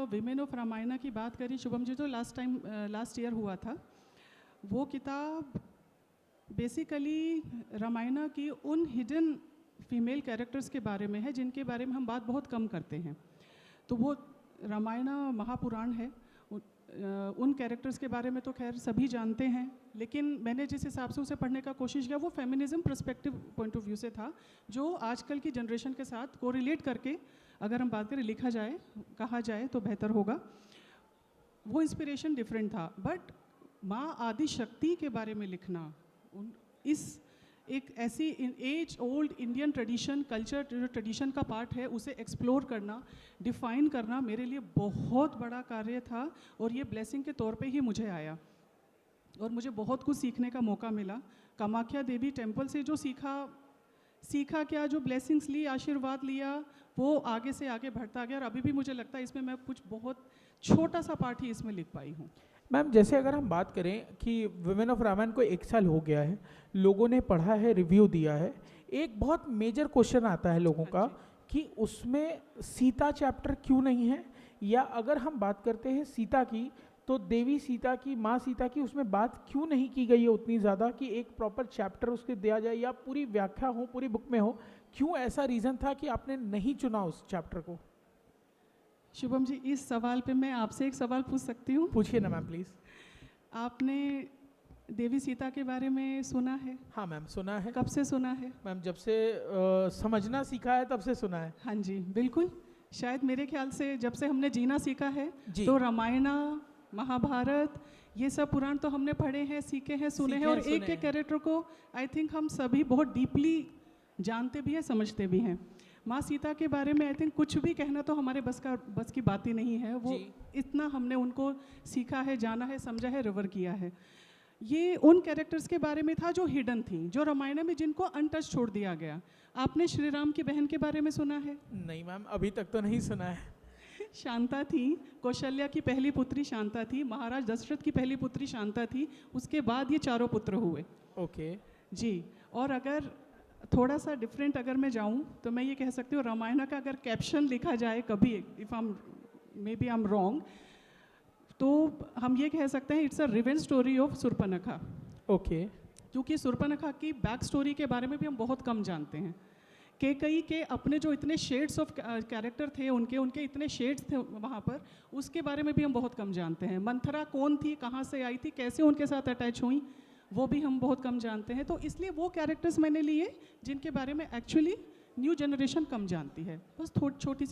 Women of Ramayana की बात करी शुभम जी, तो लास्ट ईयर हुआ था। वो किताब बेसिकली रामायणा की उन हिडन फीमेल कैरेक्टर्स के बारे में है जिनके बारे में हम बात बहुत कम करते हैं। तो वो रामायणा महापुराण है, उन कैरेक्टर्स के बारे में तो खैर सभी जानते हैं, लेकिन मैंने जिस हिसाब से उसे पढ़ने का कोशिश किया वो feminism perspective point of view से था, जो आजकल की जनरेशन के साथ कोरिलेट करके अगर हम बात करें, लिखा जाए, कहा जाए तो बेहतर होगा। वो इंस्पिरेशन डिफरेंट था, बट माँ आदि शक्ति के बारे में लिखना, इस एक ऐसी age old Indian tradition, culture जो ट्रेडिशन का पार्ट है, उसे एक्सप्लोर करना, डिफ़ाइन करना मेरे लिए बहुत बड़ा कार्य था। और ये ब्लेसिंग के तौर पे ही मुझे आया और मुझे बहुत कुछ सीखने का मौका मिला। कामाख्या देवी टेम्पल से जो सीखा क्या, जो ब्लेसिंग्स ली, आशीर्वाद लिया, वो आगे से आगे बढ़ता गया। और अभी भी मुझे लगता है इसमें मैं कुछ बहुत छोटा सा पार्ट ही इसमें लिख पाई हूँ। मैम, जैसे अगर हम बात करें कि विमेन ऑफ रामायण को 1 साल हो गया है, लोगों ने पढ़ा है, रिव्यू दिया है, एक बहुत मेजर क्वेश्चन आता है लोगों का कि उसमें सीता चैप्टर क्यों नहीं है, या अगर हम बात करते हैं सीता की तो देवी सीता की, माँ सीता की, उसमें बात क्यों नहीं की गई है उतनी ज़्यादा कि एक प्रॉपर चैप्टर उसके दिया जाए या पूरी व्याख्या हो, पूरी बुक में हो। क्यों ऐसा रीज़न था कि आपने नहीं चुना उस चैप्टर को? शुभम जी, इस सवाल पे मैं आपसे एक सवाल पूछ सकती हूँ? पूछिए ना मैम, प्लीज़। आपने देवी सीता के बारे में सुना है? हाँ मैम, सुना है। कब से सुना है? मैम, जब से समझना सीखा है तब से सुना है। हाँ जी, बिल्कुल। शायद मेरे ख्याल से जब से हमने जीना सीखा है जी। तो रामायणा, महाभारत, ये सब पुराण तो हमने पढ़े हैं, सीखे हैं, सुने हैं, और एक एक कैरेक्टर को आई थिंक हम सभी बहुत डीपली जानते भी हैं, समझते भी हैं। माँ सीता के बारे में आई थिंक कुछ भी कहना तो हमारे बस की बात ही नहीं है। वो इतना हमने उनको सीखा है, जाना है, समझा है, रिवर किया है। ये उन कैरेक्टर्स के बारे में था जो हिडन थी, जो रामायण में जिनको अनटच छोड़ दिया गया। आपने श्री राम की बहन के बारे में सुना है? नहीं मैम, अभी तक तो नहीं सुना है। शांता थी, कौशल्या की पहली पुत्री शांता थी, महाराज दशरथ की पहली पुत्री शांता थी, उसके बाद ये चारों पुत्र हुए। ओके जी। और अगर थोड़ा सा डिफरेंट अगर मैं जाऊं तो मैं ये कह सकती हूँ, रामायण का अगर कैप्शन लिखा जाए कभी, if maybe I am wrong, तो हम ये कह सकते हैं it's a revenge story of Surpanakha. Okay. क्योंकि सुर्पनखा की बैक स्टोरी के बारे में भी हम बहुत कम जानते हैं। केकई के अपने जो इतने शेड्स ऑफ कैरेक्टर थे, उनके इतने शेड्स थे वहाँ पर, उसके बारे में भी हम बहुत कम जानते हैं। मंथरा कौन थी, कहाँ से आई थी, कैसे उनके साथ अटैच हुई, वो भी हम बहुत कम जानते हैं। तो इसलिए वो कैरेक्टर्स मैंने लिए जिनके बारे में एक्चुअली न्यू जनरेशन कम जानती है। बस छोटी सी